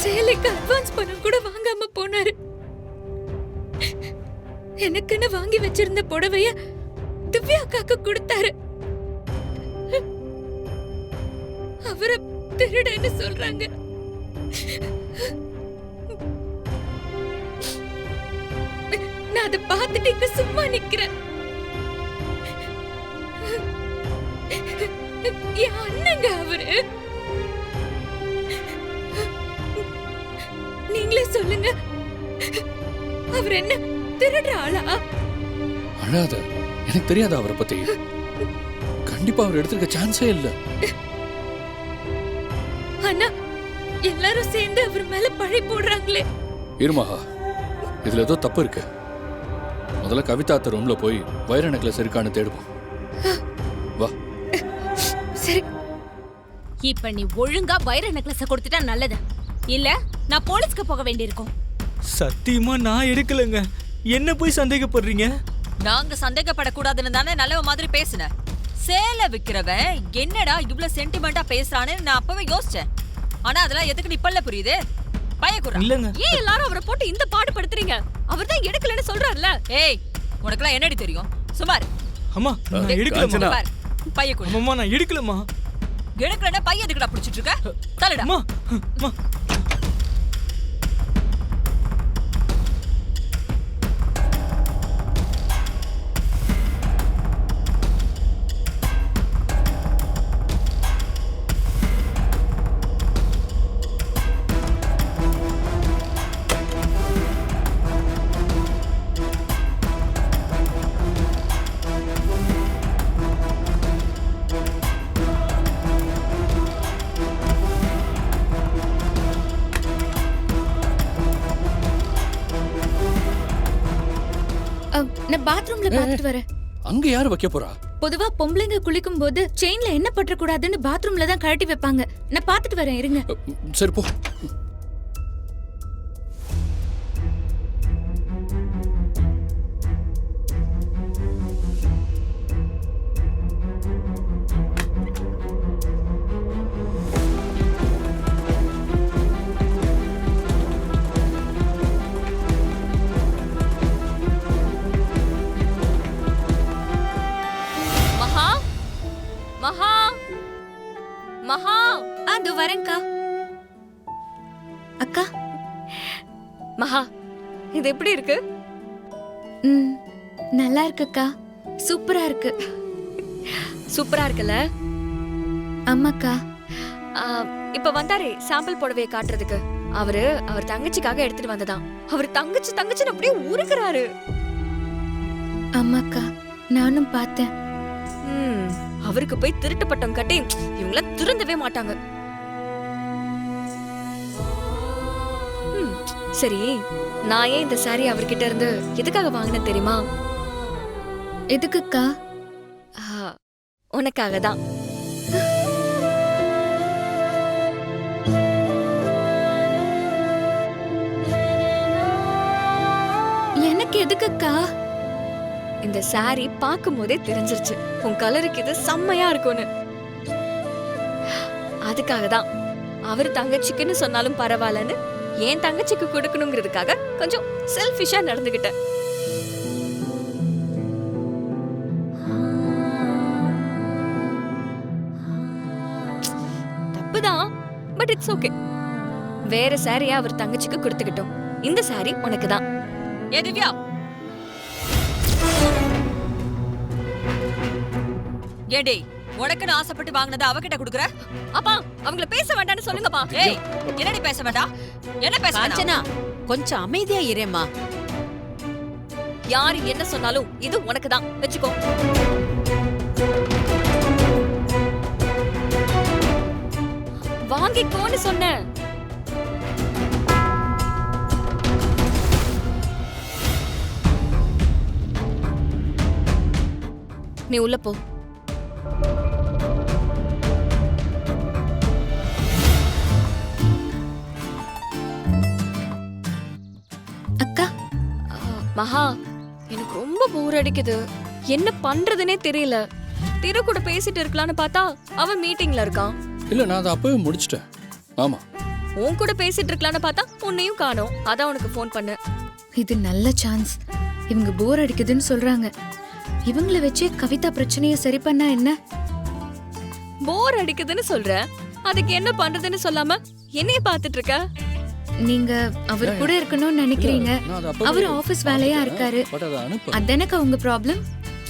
சேலைக்கு advance பணம் கூட வாங்காம போனாரு. எனக்குன்னு வாங்கி வச்சிருந்த புடவைய திவ்யா அக்காக்கு கொடுத்தாரு. அவரை திருடன்னு சொல்றாங்க. நான் அதை பார்த்துட்டு இங்க சும்மா நிக்கிறேன். என் அண்ணங்க அவரு. நீங்களே சொல்லுங்க, அவர் என்ன திருடுற ஆளா? அழாத, எனக்கு தெரியாத அவரை பத்தி. கண்டிப்பா அவர் எடுத்திருக்க சான்ஸே இல்ல. ஆனா எல்லாரும் சேர்ந்து அவர் மேல பழி போடுறாங்களே. இருமஹா, இதுல ஏதோ தப்பு இருக்கு. முதல்ல கவிதா அத்த ரூம்ல போய் வைர நெக்லஸ் இருக்கான்னு தேடுவோம். வா. சரி. இப்ப நீ ஒழுங்கா வைர நெக்லஸ கொடுத்துட்டா நல்லது. இல்ல நான் போலீஸ்க்கு போக வேண்டியிருக்கும். சத்தியமா நான் எடுக்கலங்க. என்ன போய் சந்தேகப்படுறீங்க? நாங்க சந்தேகப்படக்கூடாதுன்னு தானே நல்ல மாதிரி பேசுன. சேலை விக்கிறவன் என்னடா இவ்வளவு சென்டிமெண்டா பேசுறான்னு நான் அப்பவே யோசிச்சேன். ஆனா அதெல்லாம் எதுக்கு இப்பல்ல புரியுது? பயக்குறா. இல்லங்க. ஏன் எல்லாரும் அவரை போட்டு இந்த பாடுபடுத்துறீங்க? அவர் தான் எடுக்கலன்னு சொல்றாருல. ஏய், உனக்குலாம் என்னடி தெரியும்? சுமார். அம்மா நான் எடுக்கலமா. பையக்குறா. அம்மா நான் எடுக்கலமா. எடுக்கலன்னா பைய எதுக்குடா பிடிச்சிட்டு இருக்க? தலடா. அம்மா அம்மா. நான் பாத்ரூம்ல பாத்துட்டு வரேன். அங்க யாரு வைக்க போறா? பொதுவா பொம்பளைங்க குளிக்கும் போது செயின்ல என்ன பற்ற கூடாதுன்னு பாத்ரூம்ல தான் கழட்டி வைப்பாங்க. நான் பாத்துட்டு வரேன், இருங்க. சரி போ. மகா, மகா, அதோ வரேன்க்கா. அக்கா, மகா, இது எப்படி இருக்கு? நல்லா இருக்குக்கா. சூப்பரா இருக்கு. சூப்பரா இருக்குல்ல? ஆமாக்கா. இப்ப வந்தாரே சாம்பிள் புடவையை காட்டுறதுக்கு, அவர் தங்கச்சிக்காக எடுத்துட்டு வந்ததான். அவர் தங்கச்சின்னு அப்படியே ஊருக்குறாரு. ஆமாக்கா, நானும் பார்த்தேன். அவருக்கு போய் திருட்டு பட்டம் கட்டி இவங்கள திருந்தவே மாட்டாங்க. சரி, நான் ஏன் இந்த சாரி அவர்கிட்ட இருந்து எதுக்காக வாங்கினேன் தெரியுமா? எதுக்குக்கா? உனக்காக தான். எனக்கு எதுக்குக்கா? இந்த சாரி பார்க்கும் போதே தெரிஞ்சிருச்சு உன் கலருக்கு இது செம்மையா இருக்கும்னு. அதுக்காக தான் அவர் தங்கச்சிக்குன்னு சொன்னாலும் பரவாயில்லன்னு என் தங்கச்சிக்கு கொடுக்கணுங்கிறதுக்காக கொஞ்சம் செல்ஃபிஷா நடந்துகிட்டேன். தப்புதான், பட் இட்ஸ் ஓகே. வேற சாரியா அவர் தங்கச்சிக்கு கொடுத்துக்கிட்டோம். இந்த சாரி உனக்கு தான். ஏ திவ்யா, ஏடே உனக்குன்னு ஆசைப்பட்டு வாங்கினதை அவகிட்ட குடுக்குற? அப்பா, அவங்கள பேச வேண்டாம்னு சொல்லுங்கப்பா. ஏய், என்னடி பேச வேண்டாம்? என்ன பேச வேண்டாம்? கொஞ்சம் அமைதியா இருமா. யாரு என்ன சொன்னாலும் இது உனக்கு தான், வெச்சுக்கோ. வாங்கிக்கோன்னு சொன்னேன். நீ உள்ள போ. அக்கா, மகா, எனக்கு ரொம்ப போர் அடிக்குது. என்ன பண்றதுனே தெரியல. திரு கூட பேசிட்டு இருக்கலாம்னு பார்த்தா அவன் மீட்டிங்ல இருக்கான். இல்ல, நான் அதை அப்பவே முடிச்சிட்டேன். ஆமா, உன் கூட பேசிட்டு இருக்கலாம்னு பார்த்தா உன்னையும் காணோம். அதான் உனக்கு ஃபோன் பண்ணேன். இது நல்ல சான்ஸ். இவங்க போர் அடிக்குதுன்னு சொல்றாங்க. இவங்கள வச்சே கவிதா பிரச்சனைய சரி பண்ணா என்ன? போர் அடிக்குதுன்னு சொல்ற, அதுக்கு என்ன பண்றதுன்னு சொல்லாம என்னைய பாத்துட்டு இருக்க? நீங்க அவர் கூட இருக்கணும்னு நினைக்கிறீங்க. நான் அதை அப்பவே அவர் ஆபீஸ் வேலையா இருக்காரு. பட் அதை அனுப்பு. அதனக்கா உங்க ப்ராப்ளம்?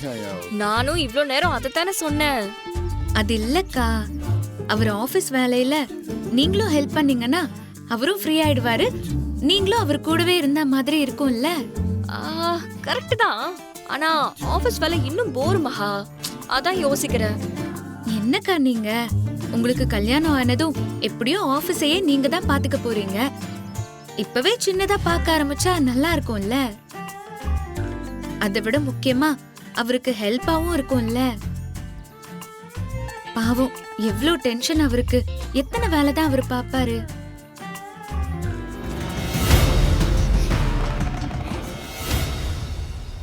யா, யா. நானும் இவ்ளோ நேரம் அதைத்தானே சொன்னேன். அது இல்லக்கா, அவர் ஆபீஸ் வேலையில நீங்களும் ஹெல்ப் பண்ணீங்கன்னா அவரும் ஃப்ரீ ஆயிடுவாரு. நீங்களும் அவர் கூடவே இருந்த மாதிரி இருக்கும்ல. கரெக்ட் தான். ஆனா ஆபீஸ் வேலை இன்னும் போர் மகா. அதான் யோசிக்கிறேன். என்னக்கா நீங்க, உங்களுக்கு கல்யாணம் ஆனதும் எப்படியோ ஆபீஸையே நீங்க தான் பாத்துக்க போறீங்க. இப்பவே சின்னதா பார்க்க ஆரம்பிச்சா நல்லா இருக்கும்ல. அதை விட முக்கியமா அவருக்கு ஹெல்ப்பாவும் இருக்கும்ல. பாவம், எவ்ளோ டென்ஷன் அவருக்கு. எத்தனை வேலை தான் அவர் பாப்பாரு.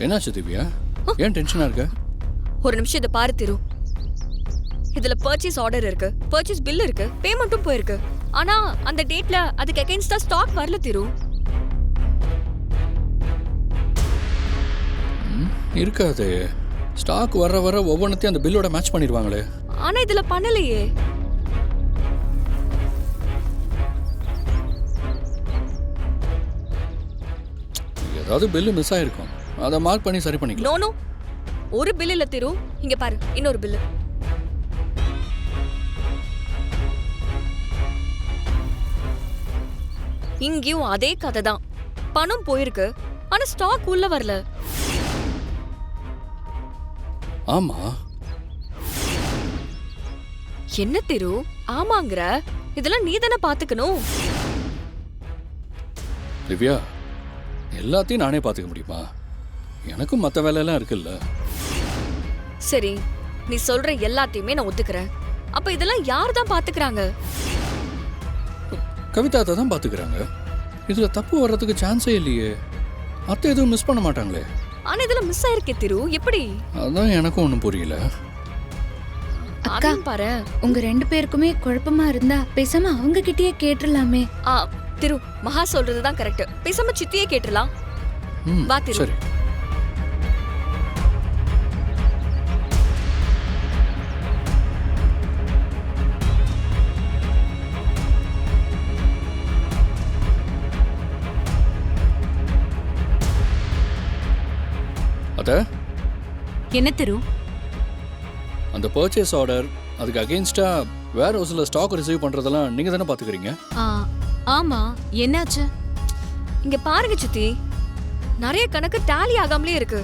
என்னாச்சு திவ்யா? ஏன் டென்ஷனா இருக்க? ஒரு நிமிஷம் இதை பாரு திரு. இதுல பர்ச்சேஸ் ஆர்டர் இருக்கு, பர்ச்சேஸ் பில் இருக்கு, பேமெண்ட்டும் போயிருக்கு. ஆனா அந்த டேட்ல அதுக்கு அகைன்ஸ்டா ஸ்டாக் வரல திரு. இருக்காது. ஸ்டாக் வர வர ஒவ்வொன்றத்தையும் அந்த பில்லோட மேட்ச் பண்ணிடுவாங்களே. ஆனா இதுல பண்ணலையே. ஏதாவது பில்லு மிஸ் ஆயிருக்கும். அதை மார்க் பண்ணி சரி பண்ணிக்கலாம். நோ நோ, ஒரு பில் இல்ல திரு. இங்க பாரு, இன்னொரு பில். இங்கேயும் அதே கதை தான். பணம் போயிருக்கு, ஆனா ஸ்டாக் உள்ள வரல. ஆமா, என்ன திரு ஆமாங்கற? இதெல்லாம் நீ தானே பாத்துக்கணும். திவ்யா, எல்லாத்தையும் நானே பார்த்துக்க முடியுமா? எனக்கும் மற்ற வேலையெல்லாம் இருக்குல்ல. சரி, நீ சொல்ற எல்லாத்தையுமே நான் ஒத்துக்கிறேன். அப்ப இதெல்லாம் யார் தான் பாத்துக்கறாங்க? கவிதா அத்தை தான் பார்த்துக்கிறாங்க. இதில் தப்பு வர்றதுக்கு சான்ஸே இல்லையே. அத்தை எதுவும் மிஸ் பண்ண மாட்டாங்களே. ஆனா இதுல மிஸ் ஆயிருக்கே திரு. எப்படி? அதான் எனக்கும் ஒன்றும் புரியல. அக்கா, அதையும் பாரு. உங்க 2 பேருக்குமே குழப்பமா இருந்தா பேசாம அவங்க கிட்டயே கேட்டுடலாமே. திரு, மகா சொல்றதுதான் கரெக்ட். பேசாம சித்தியே கேட்டுறலாம். ம், வா திரு. சரி. அத்தை, என்ன திரு? அந்த பர்ச்சேஸ் ஆர்டர், அதுக்கு அகெயின்ஸ்டா வேர் ஹவுஸில் ஸ்டாக் ரிசீவ் பண்ணுறதெல்லாம் நீங்கள் தானே பார்த்துக்கிறீங்க? ஆமா, என்னாச்சு? இங்க பாருங்க சித்தி, நிறைய கணக்கு டேலி ஆகாமலே இருக்கு.